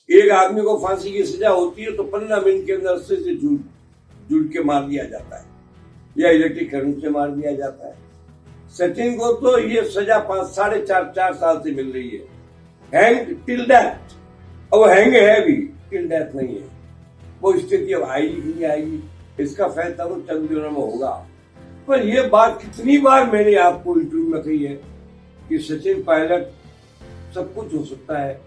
एक आदमी को फांसी की सजा होती है तो 15 मिनट के अंदर रस्से से जुड़ के मार दिया जाता है या इलेक्ट्रिक करंट से मार दिया जाता है। सचिन को तो ये सजा 4.5 साल से मिल रही है, हैंग टिल डेथ। अब वो हैंग है भी, टिल डेथ नहीं है। वो स्थिति अब आएगी कि नहीं आएगी, इसका फैसला तो चंद दिनों में होगा। पर यह बात कितनी बार मैंने आपको इंटरव्यू में कही है कि सचिन पायलट सब कुछ हो सकता है,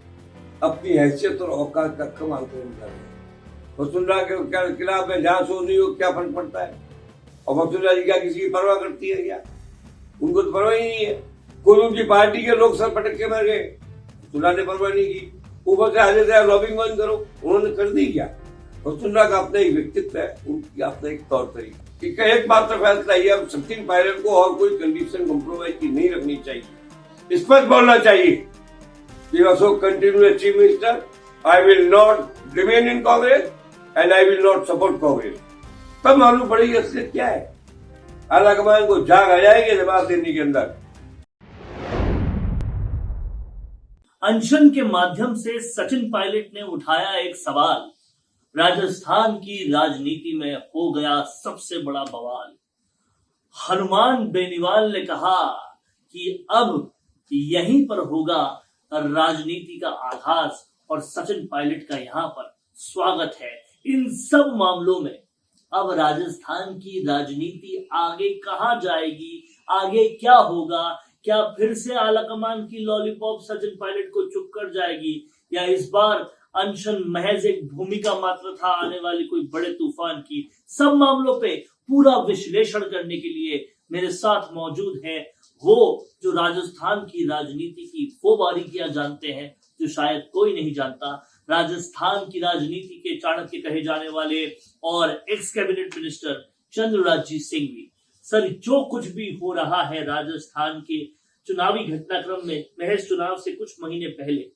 अपनी हैसियत और औकात का कम आंकलन कर रहे हैं। वसुंधरा के खिलाफ में जांच हो रही हो, क्या फर्क पड़ता है? और वसुंधरा जी क्या किसी की परवाह करती है क्या? उनको तो परवाह ही नहीं है। कोई उनकी पार्टी के लोग सर पटक के मर गए, वसुंधरा ने परवाह नहीं की। ऊपर से हाजिर से लॉबिंग बंद करो, उन्होंने कर दी क्या? वसुंधरा का अपना एक व्यक्तित्व है, उनकी अपना एक तौर तरीका। एक मात्र फैसला ये, अब सचिन पायलट को और कोई कंडीशन कॉम्प्रोमाइज की नहीं रखनी चाहिए, स्पष्ट बोलना चाहिए। If Ashok continue as Chief Minister, I will not remain in Congress and I will not support Congress. तब मालूम पड़ेगी असलियत क्या है। आलाकमान को जाग आ जाएगी जवाब देने के अंदर। अनशन के माध्यम से सचिन पायलट ने उठाया एक सवाल। राजस्थान की राजनीति में हो गया सबसे बड़ा बवाल। हनुमान बेनीवाल ने कहा कि अब यहीं पर होगा राजनीति का आगाज और सचिन पायलट का यहां पर स्वागत है। इन सब मामलों में अब राजस्थान की राजनीति आगे कहां जाएगी, आगे क्या होगा? क्या फिर से आलाकमान की लॉलीपॉप सचिन पायलट को चुप कर जाएगी, या इस बार अनशन महज एक भूमिका मात्र था आने वाली कोई बड़े तूफान की? सब मामलों पे पूरा विश्लेषण करने के लिए मेरे साथ मौजूद है वो जो राजस्थान की राजनीति की वो बारीकियां जानते हैं जो शायद कोई नहीं जानता। राजस्थान की राजनीति के चाणक्य कहे जाने वाले और एक्स कैबिनेट मिनिस्टर चंद्रराजजीत सिंह भी। सर, जो कुछ भी हो रहा है राजस्थान के चुनावी घटनाक्रम में, महज चुनाव से कुछ महीने पहले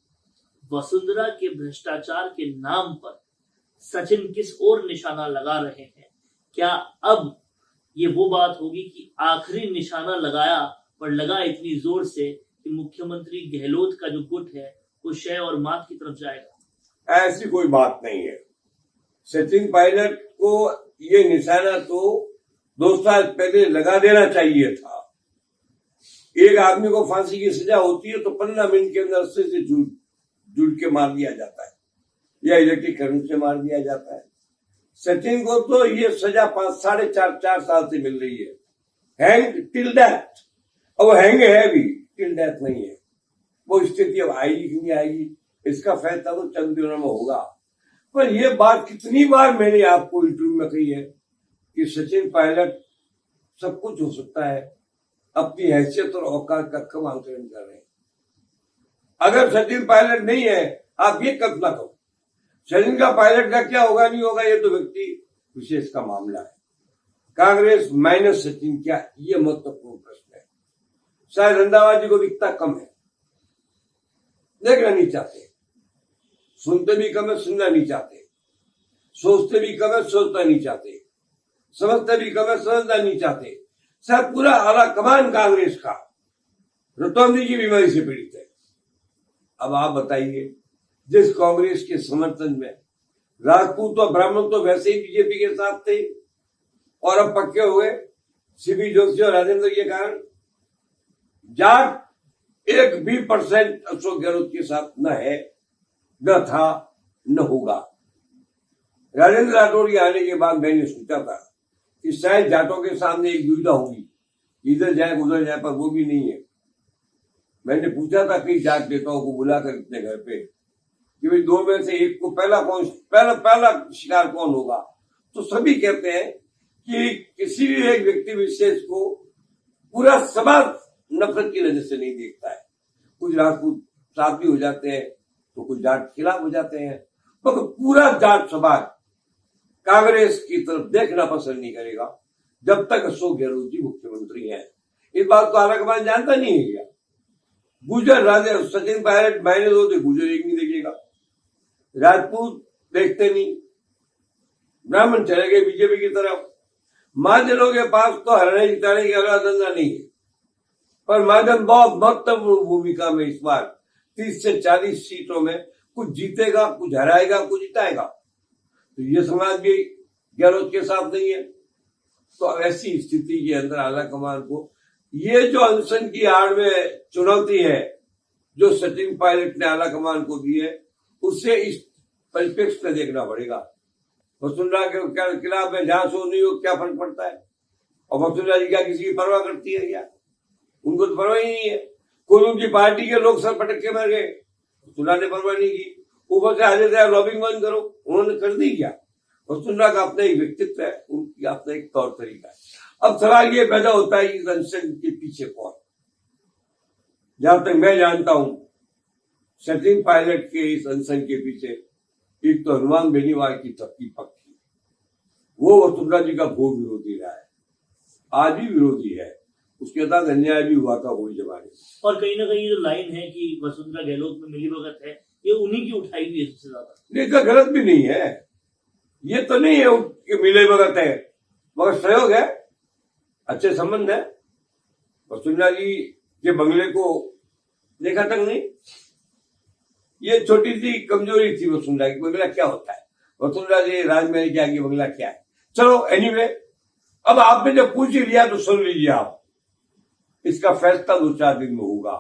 वसुंधरा के भ्रष्टाचार के नाम पर सचिन किस ओर निशाना लगा रहे हैं? क्या अब ये वो बात होगी कि आखिरी निशाना लगाया, पर लगा इतनी जोर से कि मुख्यमंत्री गहलोत का जो गुट है वो शय और मात की तरफ जाएगा? ऐसी कोई बात नहीं है। सचिन पायलट को ये निशाना तो 2 साल पहले लगा देना चाहिए था। एक आदमी को फांसी की सजा होती है तो 15 मिनट के अंदर रस्से से जुड़ के मार दिया जाता है या इलेक्ट्रिक करंट से मार दिया जाता है। सचिन को तो ये सजा 4.5 साल से मिल रही है, हैंग टिल डेथ। अब वो हैंग है भी, टिल डेथ नहीं है। वो स्थिति अब आएगी कि नहीं आएगी, इसका फैसला तो चंद दिनों में होगा। पर यह बात कितनी बार मैंने आपको इंटरव्यू में कही है कि सचिन पायलट सब कुछ हो सकता है, अपनी हैसियत और औकात का कम आंकलन कर रहे हैं। अगर सचिन पायलट नहीं है, आप ये कल्पना करो सचिन का पायलट का क्या होगा नहीं होगा, ये तो व्यक्ति विशेष का मामला है। कांग्रेस माइनस सचिन क्या, ये महत्वपूर्ण प्रश्न है। शायद रंधावा जी को दिखता कम है, देखना नहीं चाहते, सुनते भी कम है, सुनना नहीं चाहते, सोचते भी कम है, सोचना नहीं चाहते, समझते भी कम है, समझना नहीं चाहते। शायद पूरा आला कमान कांग्रेस का रतौंधी की बीमारी से पीड़ित है। अब आप बताइए, जिस कांग्रेस के समर्थन में राजपूत और ब्राह्मण तो वैसे ही बीजेपी के साथ थे और अब पक्के हो गए सीपी जोशी और राजेंद्र के कारण, जाट 1% अशोक गहलोत के साथ न है, न था, न होगा। राजेंद्र राठौर के आने के बाद मैंने सोचा था कि शायद जाटों के सामने एक दुविधा होगी, इधर जाए उधर जाए, पर वो भी नहीं है। मैंने पूछा था कई जाट नेताओं को बुलाकर अपने घर पे कि भाई 2 में से एक को पहला शिकार कौन होगा, तो सभी कहते हैं कि किसी भी एक व्यक्ति विशेष को पूरा समाज नफरत की नजर से नहीं देखता है। कुछ राजपूत साथ भी हो जाते हैं तो कुछ जाट खिलाफ हो जाते हैं, पर पूरा जाट समाज कांग्रेस की तरफ देखना पसंद नहीं करेगा जब तक अशोक गहलोत जी मुख्यमंत्री हैं। इस बात को आलाकमान जानता नहीं है क्या? गुजर राजे सचिन पायलट मायने दो तो गुजर एक नहीं देखेगा, राजपूत देखते नहीं, ब्राह्मण चले गए बीजेपी की तरफ। महाजनों के पास तो हरने जिताने के अलावा धंधा नहीं है, पर महाजन बहुत महत्वपूर्ण भूमिका में इस बार 30 से 40 सीटों में कुछ जीतेगा, कुछ हराएगा, कुछ जिताएगा। तो ये समाज भी गहलोत के साथ नहीं है। तो अब ऐसी स्थिति के अंदर आला कमान को ये जो अनशन की आड़ में चुनौती है जो सचिन पायलट ने आला कमान को दी है, उससे इस परिप्रेक्ष्य में देखना पड़ेगा। वसुंधरा के खिलाफ में जहां सो नहीं हो, क्या फर्क पड़ता है? और वसुंधरा जी क्या किसी की परवाह करती है क्या? उनको तो परवाह ही नहीं है। कोई उनकी पार्टी के लोग सर पटक के मर गए, वसुंधरा ने परवाह नहीं की। ऊपर से हाजिर से लॉबिंग बंद करो, उन्होंने कर दी क्या? वसुंधरा का अपना एक व्यक्तित्व है, उनकी अपना एक तौर तरीका है। अब सवाल ये पैदा होता है इस अनशन के पीछे कौन? जहां तक मैं जानता हूं, सचिन पायलट के इस अनशन के पीछे एक तो हनुमान बेनीवाल की तबकी पक्की, वो वसुंधरा जी का भोग विरोधी रहा है, आज भी विरोधी है। उसके साथ अन्याय भी हुआ था वही जमाने में। और कहीं ना कहीं जो लाइन है कि वसुंधरा गहलोत में मिलीभगत है, ये उन्हीं की उठाई हुई है सबसे ज्यादा। लेकिन गलत भी नहीं है, ये तो नहीं है कि मिले भगत है, मगर सहयोग है, अच्छे संबंध है। वसुंधरा जी के बंगले को देखा तक नहीं, ये छोटी सी कमजोरी थी वसुंधरा की। बंगला क्या होता है? वसुंधरा जी राजमहल के आगे बंगला क्या है? चलो एनीवे, अब आपने जब पूछ ही लिया तो सुन लीजिए आप, इसका फैसला 2-4 दिन में होगा।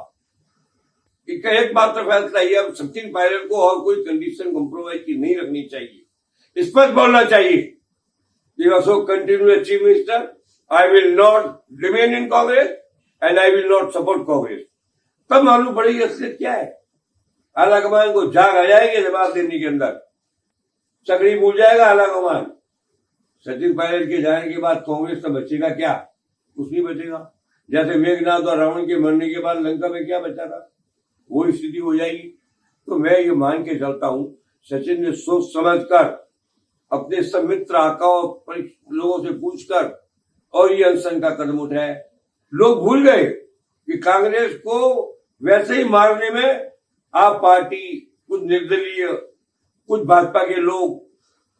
इसका एकमात्र फैसला यह, अब सचिन पायलट को और कोई कंडीशन कॉम्प्रोमाइज की नहीं रखनी चाहिए, स्पष्ट बोलना चाहिए कि Ashok continue as chief minister, I will not remain in Congress and I will not support Congress. तब मालूम पड़ेगी असलियत क्या है। आला कमान को जाग आ जाएगी जवाब देने के अंदर, चकड़ी भूल जाएगा आला कमान। सचिन पायलट के जाने के बाद कांग्रेस का बचेगा क्या? कुछ नहीं बचेगा। जैसे मेघनाथ और रावण के मरने के बाद लंका में क्या बचा था, वो स्थिति हो जाएगी। तो मैं ये मान के चलता हूं, सचिन ने सोच समझकर अपने सब मित्र आकाओं लोगों से पूछकर और ये अनशन का कदम उठाया। लोग भूल गए कि कांग्रेस को वैसे ही मारने में आप पार्टी, कुछ निर्दलीय, कुछ भाजपा के लोग,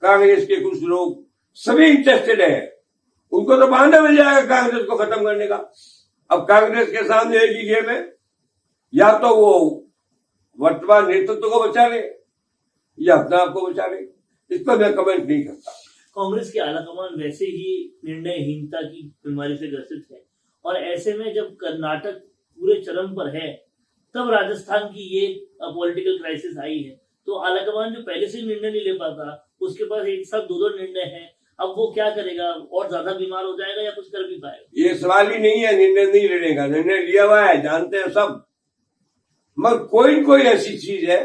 कांग्रेस के कुछ लोग सभी इंटरेस्टेड है। उनको तो बहाना मिल जाएगा कांग्रेस को खत्म करने का। अब कांग्रेस के सामने एक ही गेम है, या तो वो वर्तमान नेतृत्व को बचा ले या अपने आप को बचा ले। इस पर मैं कमेंट नहीं करता। कांग्रेस की आलाकमान वैसे ही निर्णयहीनता की बीमारी से ग्रसित है, और ऐसे में जब कर्नाटक पूरे चरम पर है, तब राजस्थान की ये पॉलिटिकल क्राइसिस आई है। तो आलाकमान जो पहले से निर्णय नहीं ले पाता, उसके पास एक साथ 2 निर्णय हैं। अब वो क्या करेगा? और ज्यादा बीमार हो जाएगा या कुछ कर भी पाएगा? ये सवाल ही नहीं है, निर्णय नहीं लेने का। निर्णय लिया हुआ है, जानते हैं सब, मगर कोई ऐसी चीज है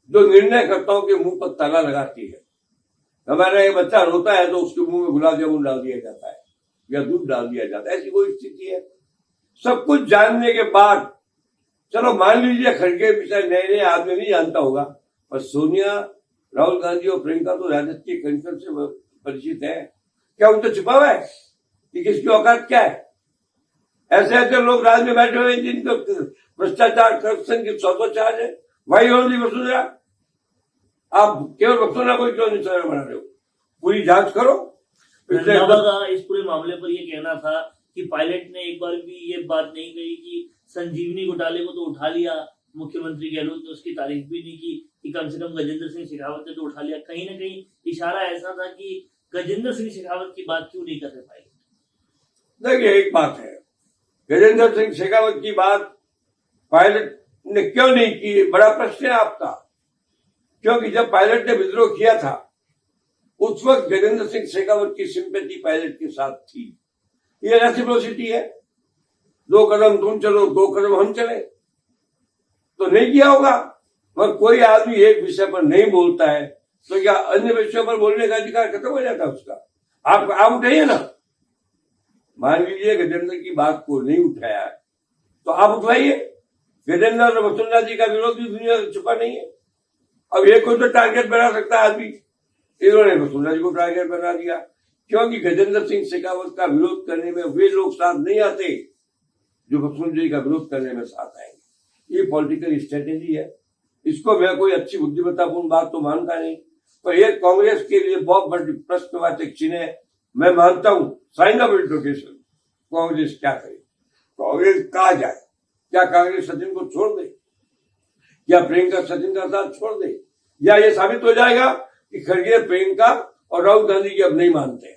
जो निर्णयकर्ताओं के मुंह पर ताला लगाती है। हमारा एक बच्चा रोता है तो उसके मुंह में गुलाब जामुन डाल दिया जाता है या दूध डाल दिया जाता है, ऐसी कोई स्थिति है। सब कुछ जानने के बाद, चलो मान लीजिए खड़गे पिछले नए आदमी नहीं जानता होगा, पर सोनिया, राहुल गांधी और प्रियंका तो राजद के कंसर्न से परिचित है। क्या उनको छिपा हुआ है कि किसकी औकात क्या है? ऐसे लोग राज में बैठे हुए हैं जिनको भ्रष्टाचार, करप्शन की 100 चार्ज है। Why only Vasundhara? आप केवल वसुंधरा को क्यों निशाना बना रहे हो? पूरी जांच करो। रंधावा का इस पूरे मामले पर यह कहना था कि पायलट ने एक बार भी ये बात नहीं कही कि संजीवनी घोटाले को तो उठा लिया, मुख्यमंत्री गहलोत ने उसकी तारीफ भी नहीं की कि कम से कम गजेंद्र सिंह शेखावत ने तो उठा लिया। कहीं ना कहीं इशारा ऐसा था कि गजेंद्र सिंह शेखावत की बात क्यों नहीं कर रहे पायलट? देखिए, एक बात है, गजेंद्र सिंह शेखावत की बात पायलट ने क्यों नहीं की, बड़ा प्रश्न है आपका। क्योंकि जब पायलट ने विद्रोह किया था, उस वक्त गजेंद्र सिंह शेखावत की सिंपैथी पायलट के साथ थी। ये रेसिप्रोसिटी है, 2 कदम तुम चलो, 2 कदम हम चले, तो नहीं किया होगा। मगर कोई आदमी एक विषय पर नहीं बोलता है तो क्या अन्य विषयों पर बोलने का अधिकार खत्म हो जाता है उसका? आप उठाइए ना। मान लीजिए गजेंद्र की बात को नहीं उठाया है तो आप उठवाइए। गजेंद्र और वसुंधरा जी का विरोध भी दुनिया से छुपा नहीं है। अब एक को तो टारगेट बना सकता है आदमी, इन्होंने वसुंधरा जी को टारगेट बना दिया। क्योंकि गजेंद्र सिंह शेखावत का विरोध करने में वे लोग साथ नहीं आते जो वसुंधरा जी का विरोध करने में साथ आएंगे। ये पॉलिटिकल स्ट्रेटेजी है। इसको मैं कोई अच्छी बुद्धिमत्तापूर्ण बात तो मानता नहीं, पर यह कांग्रेस के लिए बहुत बड़ी प्रश्नवाचक चिन्ह है। मैं मानता हूं, साइन ऑफ इंट्रोगेशन, कांग्रेस क्या करे, कांग्रेस कहा जाए? क्या कांग्रेस सचिन को छोड़ दे? या प्रियंका सचिन का साथ छोड़ दे, या ये साबित हो जाएगा कि खड़गे प्रियंका और राहुल गांधी की अब नहीं मानते,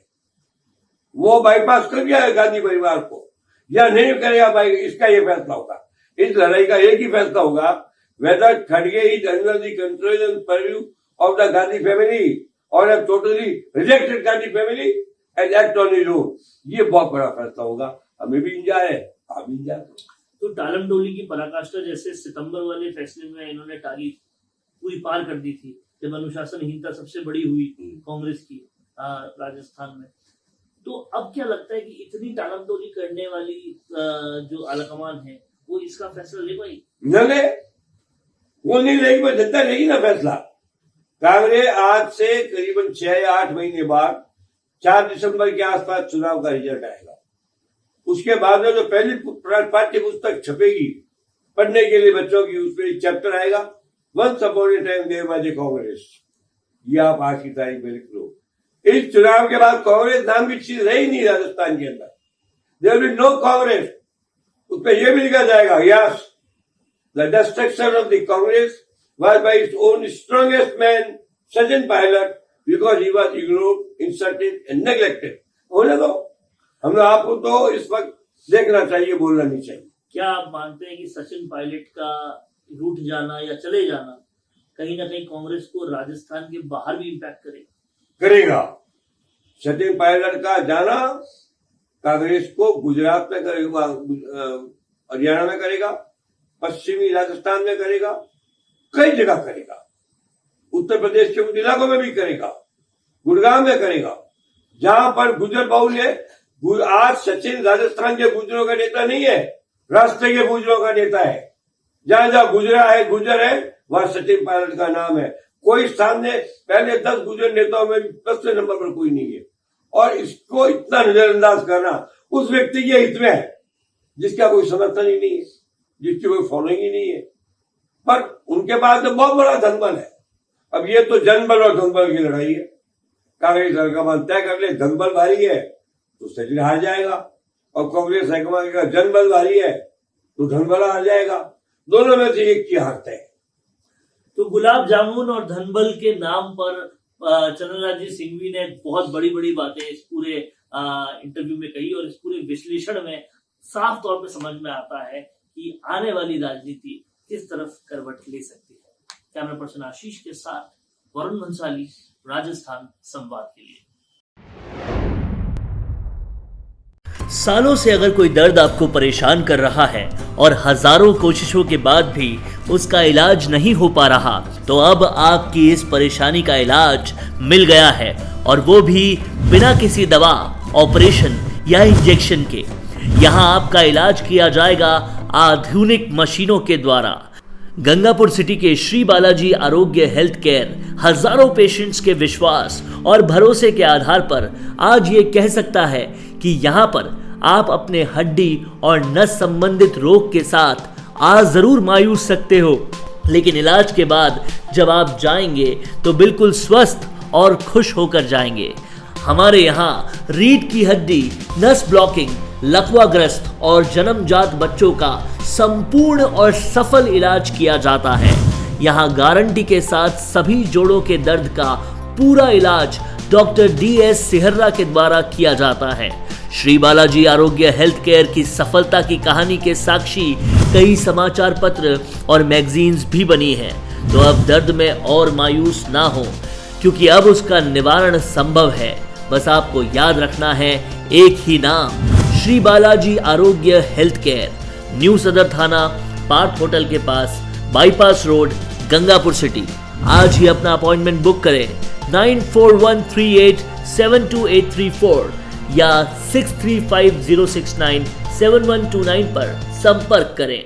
वो बाईपास कर दिया है गांधी परिवार को, या नहीं करेगा भाई, इसका ये फैसला होगा। इस लड़ाई का एक ही फैसला होगा, वेदर खड़गे is under the control and purview of the Gandhi family और have totally rejected Gandhi family and act on his own. ये बहुत बड़ा फैसला होगा, हमें भी इंतजार है, आप भी इंतजार करो। तो टालम टोली की पराकाष्ठा जैसे सितंबर वाले फैसले में इन्होंने टाली पूरी पार कर दी थी, जब अनुशासनहीनता सबसे बड़ी हुई कांग्रेस की राजस्थान में, तो अब क्या लगता है कि इतनी टालम टोली करने वाली जो आलाकमान है वो इसका फैसला ले पाई? न ले, वो नहीं लेगी, पर जनता लेगी ना फैसला। कांग्रेस आज से करीबन 6 या 8 महीने बाद 4 दिसंबर के आसपास चुनाव का रिजल्ट आएगा। उसके बाद में जो पहली पाठ्य पुस्तक छपेगी पढ़ने के लिए बच्चों की, उसमें चैप्टर आएगा once upon a time there was a Congress. ये आप आज की तारीख में लिख लो। इस चुनाव के बाद कांग्रेस नाम की चीज रही नहीं राजस्थान के अंदर, there will be no Congress. उसमें यह भी लिखा जाएगा, yes the destruction of the Congress was by its own strongest man, Sachin Pilot, because he was ignored, insulted and neglected. होने दो, हम आपको तो इस वक्त देखना चाहिए, बोलना नहीं चाहिए। क्या आप मानते हैं कि सचिन पायलट का रूठ जाना या चले जाना कहीं ना कहीं कांग्रेस को राजस्थान के बाहर भी इम्पैक्ट करेगा? सचिन पायलट का जाना कांग्रेस को गुजरात में करेगा, हरियाणा में करेगा, पश्चिमी राजस्थान में करेगा, कई जगह करेगा, उत्तर प्रदेश के कुछ इलाकों में भी करेगा, गुड़गांव में करेगा, जहां पर गुजर बाहुल है। आज सचिन राजस्थान के गुजरों का नेता नहीं है, रास्ते के गुजरों का नेता है। जहां जहां गुजर है वहां सचिन पायलट का नाम है। कोई सामने पहले 10 गुजर नेताओं में 10वें नंबर पर कोई नहीं है, और इसको इतना नजरअंदाज करना उस व्यक्ति के हित में है जिसका कोई समर्थन ही नहीं है, जिसकी कोई फॉलोइंग ही नहीं है, पर उनके पास तो बहुत बड़ा धनबल है। अब ये तो जनबल और धनबल की लड़ाई है। कांग्रेस हाईकमान तय कर ले धनबल भारी है तो सचिन हार जाएगा, और कांग्रेस हाईकमान का जनबल भारी है तो धनबल हार जाएगा। दोनों में से एक की हार तय। तो गुलाब जामुन और धनबल के नाम पर चंद्रराज जी सिंघवी ने बहुत बड़ी बड़ी बातें इस पूरे इंटरव्यू में कही, और इस पूरे विश्लेषण में साफ तौर पर समझ में आता है कि आने वाली राजनीति किस तरफ करवट ले सकती है। कैमरा पर्सन आशीष के साथ वरुण भंसाली, राजस्थान संवाद के लिए। सालों से अगर कोई दर्द आपको परेशान कर रहा है और हजारों कोशिशों के बाद भी उसका इलाज नहीं हो पा रहा, तो अब आपकी इस परेशानी का इलाज मिल गया है, और वो भी बिना किसी दवा, ऑपरेशन या इंजेक्शन के। यहाँ आपका इलाज किया जाएगा आधुनिक मशीनों के द्वारा। गंगापुर सिटी के श्री बालाजी आरोग्य हेल्थ केयर हजारों पेशेंट्स के विश्वास और भरोसे के आधार पर आज ये कह सकता है कि यहाँ पर आप अपने हड्डी और नस संबंधित रोग के साथ आ जरूर मायूस सकते हो, लेकिन इलाज के बाद जब आप जाएंगे तो बिल्कुल स्वस्थ और खुश होकर जाएंगे। हमारे यहाँ रीढ़ की हड्डी, नस ब्लॉकिंग, लकवाग्रस्त और जन्मजात बच्चों का संपूर्ण और सफल इलाज किया जाता है। यहाँ गारंटी के साथ सभी जोड़ों के दर्द का पूरा इलाज डॉक्टर DS सिहर्रा के द्वारा किया जाता है। श्री बालाजी आरोग्य हेल्थ केयर की सफलता की कहानी के साक्षी कई समाचार पत्र और मैगजीन्स भी बनी हैं। तो अब दर्द में और मायूस ना हो, क्योंकि अब उसका निवारण संभव है। बस आपको याद रखना है एक ही नाम, श्री बालाजी आरोग्य हेल्थ केयर, न्यू सदर थाना, पार्थ होटल के पास, बाईपास रोड, गंगापुर सिटी। आज ही अपना अपॉइंटमेंट बुक करें 9413872834 या 6350697129 पर संपर्क करें।